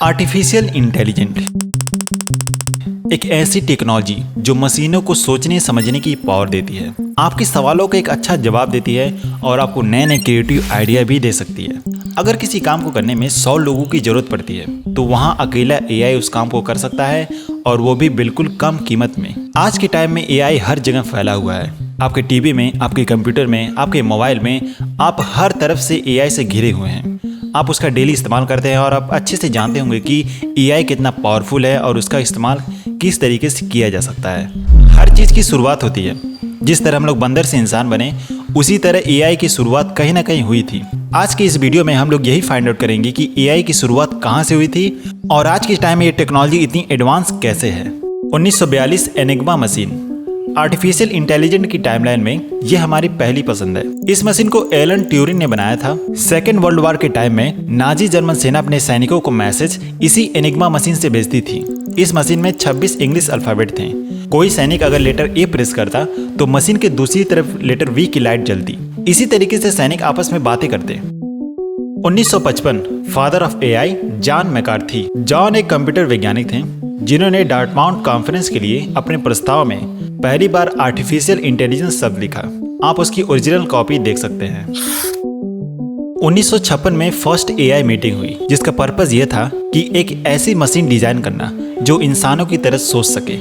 Artificial intelligent एक ऐसी technology जो मशीनों को सोचने समझने की पावर देती है, आपके सवालों का एक अच्छा जवाब देती है और आपको नए नए क्रिएटिव आइडिया भी दे सकती है। अगर किसी काम को करने में 100 लोगों की जरूरत पड़ती है तो वहां अकेला एआई उस काम को कर सकता है, और वो भी बिल्कुल कम कीमत में। आज के टाइम में एआई हर जगह फैला हुआ है। आपके टीवी में, आपके कंप्यूटर में, आपके मोबाइल में, आप हर तरफ से एआई से घिरे हुए हैं। आप उसका डेली इस्तेमाल करते हैं और आप अच्छे से जानते होंगे कि एआई कितना पावरफुल है और उसका इस्तेमाल किस तरीके से किया जा सकता है। हर चीज़ की शुरुआत होती है। जिस तरह हम लोग बंदर से इंसान बने, उसी तरह एआई की शुरुआत कहीं ना कहीं हुई थी। आज की इस वीडियो में हम लोग यही फाइंड आउट करेंगे कि एआई की शुरुआत कहाँ से हुई थी और आज के टाइम में ये टेक्नोलॉजी इतनी एडवांस कैसे है। 1942 एनिग्मा मशीन आर्टिफिशियल इंटेलिजेंट की टाइमलाइन में ये हमारी पहली पसंद है। इस मशीन को एलन ट्यूरिंग ने बनाया था। सेकेंड वर्ल्ड वॉर के टाइम में नाजी जर्मन सेना अपने सैनिकों को मैसेज इसी एनिग्मा मशीन से भेजती थी। इस मशीन में 26 इंग्लिश अल्फाबेट थे। कोई सैनिक अगर लेटर ए प्रेस करता तो मशीन के दूसरी तरफ लेटर वी की लाइट जलती। इसी तरीके से सैनिक आपस में बातें करते। 1955 father of AI John McCarthy. John एक कंप्यूटर वैज्ञानिक थे जिन्होंने डार्टमाउथ कॉन्फ्रेंस के लिए अपने प्रस्ताव में पहली बार आर्टिफिशियल इंटेलिजेंस शब्द लिखा। आप उसकी ओरिजिनल कॉपी देख सकते हैं। 1956 में फर्स्ट एआई मीटिंग हुई जिसका पर्पस यह था कि एक ऐसी मशीन डिजाइन करना जो इंसानों की तरह सोच सके।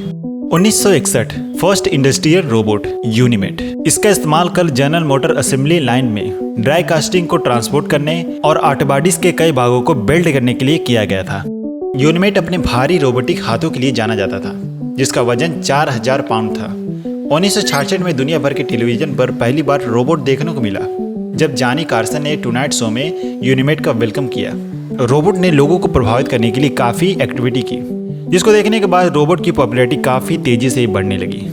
1961 फर्स्ट इंडस्ट्रियल रोबोट यूनिमेट। इसका इस्तेमाल कल जनरल मोटर असेंबली लाइन में ड्राई कास्टिंग को ट्रांसपोर्ट करने और ऑटोबॉडीज के कई भागों को बिल्ड करने के लिए किया गया था। यूनिमेट अपने भारी रोबोटिक हाथों के लिए जाना जाता था जिसका वजन 4000 पाउंड था। 1966 में दुनिया भर के टेलीविजन पर पहली बार रोबोट देखने को मिला जब जॉनी कार्सन ने टुनाइट शो में यूनिमेट का वेलकम किया। रोबोट ने लोगों को प्रभावित करने के लिए काफ़ी एक्टिविटी की, जिसको देखने के बाद रोबोट की पॉपुलैरिटी काफ़ी तेजी से बढ़ने लगी।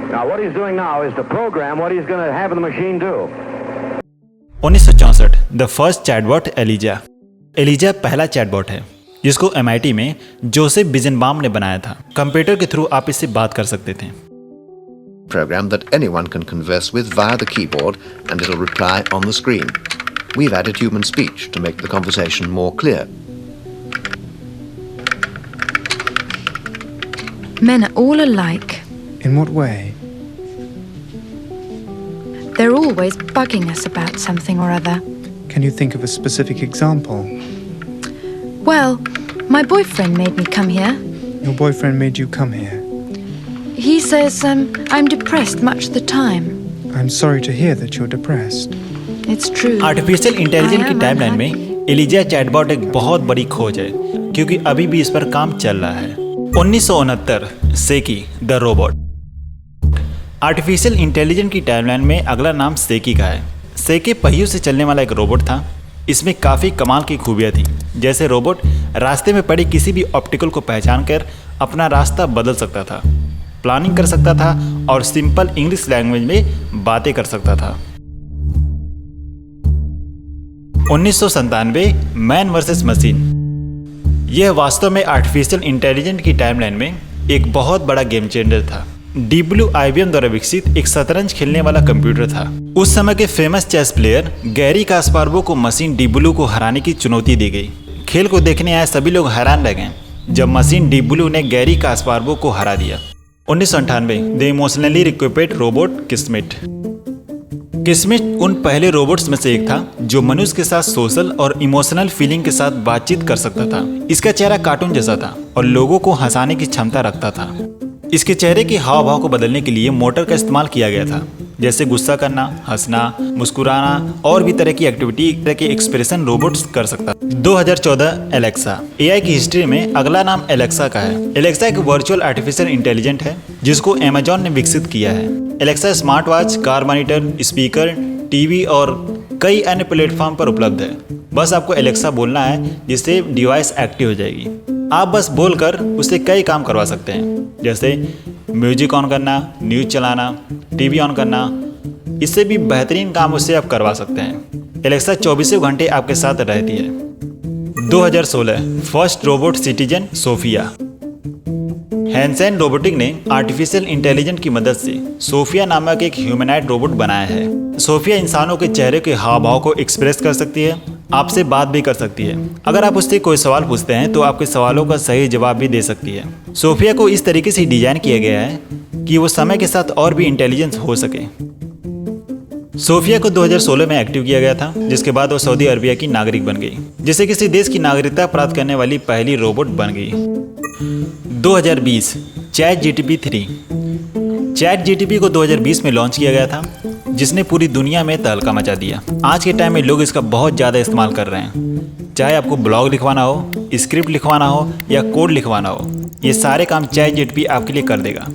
Now, what he's doing now is to program what he's going to have the machine do. 1964 the first chatbot Eliza. Eliza पहला चैटबॉट है जिसको MIT में जोसेफ बिजनबाम ने बनाया था। कंप्यूटर के थ्रू आप इससे बात कर सकते थे। Program that anyone can converse with via the keyboard and it'll reply on the screen. We've added human speech to make the conversation more clear. Men are all alike. In what way? They're always bugging us about something or other. Can you think of a specific example? Well, my boyfriend made me come here. Your boyfriend made you come here. He says I'm depressed much of the time. I'm sorry to hear that you're depressed. It's true. Artificial intelligence की timeline में Elijah chatbot एक बहुत बड़ी खोज है क्योंकि अभी भी इस पर काम चल रहा है। 1969 सेकी द रोबोट। आर्टिफिशियल इंटेलिजेंस की टाइमलाइन में अगला नाम सेकी का है। सेकी पहियों से चलने वाला एक रोबोट था। इसमें काफ़ी कमाल की खूबियाँ थी, जैसे रोबोट रास्ते में पड़ी किसी भी ऑब्स्टिकल को पहचान कर अपना रास्ता बदल सकता था, प्लानिंग कर सकता था और सिंपल इंग्लिश लैंग्वेज में बातें कर सकता था। 1997 मैन वर्सेस मशीन। यह वास्तव में आर्टिफिशियल इंटेलिजेंस की टाइमलाइन में एक बहुत बड़ा गेम चेंजर था। डीप ब्लू IBM द्वारा विकसित एक शतरंज खेलने वाला कंप्यूटर था। उस समय के famous chess player Garry Kasparov को मशीन डीप ब्लू को हराने की चुनौती दी गई। खेल को देखने आए सभी लोग हैरान रह गए जब मशीन डीप ब्लू ने गैरी कास्पारोव को हरा दिया। 1998 द इमोशनली इक्विप्ड रोबोट किस्मेट। किस्मेट उन पहले रोबोट्स में से एक था जो मनुष्य के साथ सोशल और इमोशनल फीलिंग के साथ बातचीत कर सकता था। इसका चेहरा कार्टून जैसा था और लोगों को हंसाने की क्षमता रखता था। इसके चेहरे के हाव भाव को बदलने के लिए मोटर का इस्तेमाल किया गया था, जैसे गुस्सा करना, हंसना, मुस्कुराना और भी तरह की एक्टिविटी तरह के एक्सप्रेशन रोबोट्स कर सकता। 2014 एलेक्सा। एआई की हिस्ट्री में अगला नाम एलेक्सा का है। एलेक्सा एक वर्चुअल आर्टिफिशियल इंटेलिजेंट है जिसको अमेजॉन ने विकसित किया है। Alexa smart watch, car monitor, speaker, TV और कई अन्य प्लेटफॉर्म पर उपलब्ध है। बस आपको एलेक्सा बोलना है जिससे डिवाइस एक्टिव हो जाएगी। आप बस बोलकर उससे कई काम करवा सकते हैं, जैसे म्यूजिक ऑन करना, न्यूज़ चलाना, टीवी ऑन करना। इससे भी बेहतरीन काम उससे आप करवा सकते हैं। एलेक्सा 24 घंटे आपके साथ रहती है। 2016 first robot citizen Sophia. Hanson robotic ने आर्टिफिशियल इंटेलिजेंस की मदद से सोफिया नामक एक ह्यूमनॉइड रोबोट बनाया है। सोफिया इंसानों के चेहरे के हाव भाव को एक्सप्रेस कर सकती है, आपसे बात भी कर सकती है। अगर आप उससे कोई सवाल पूछते हैं तो आपके सवालों का सही जवाब भी दे सकती है। सोफिया को इस तरीके से डिजाइन किया गया है कि वो समय के साथ और भी इंटेलिजेंस हो सके। सोफिया को 2016 में एक्टिव किया गया था, जिसके बाद वो सऊदी अरबिया की नागरिक बन गई, जिसे किसी देश की नागरिकता प्राप्त करने वाली पहली रोबोट बन गई। 2020 चैट जीटीपी 3। चैट जीटीपी को 2020 में लॉन्च किया गया था, जिसने पूरी दुनिया में तहलका मचा दिया। आज के टाइम में लोग इसका बहुत ज़्यादा इस्तेमाल कर रहे हैं। चाहे आपको ब्लॉग लिखवाना हो, स्क्रिप्ट लिखवाना हो या कोड लिखवाना हो, ये सारे काम चैट जीटीपी आपके लिए कर देगा।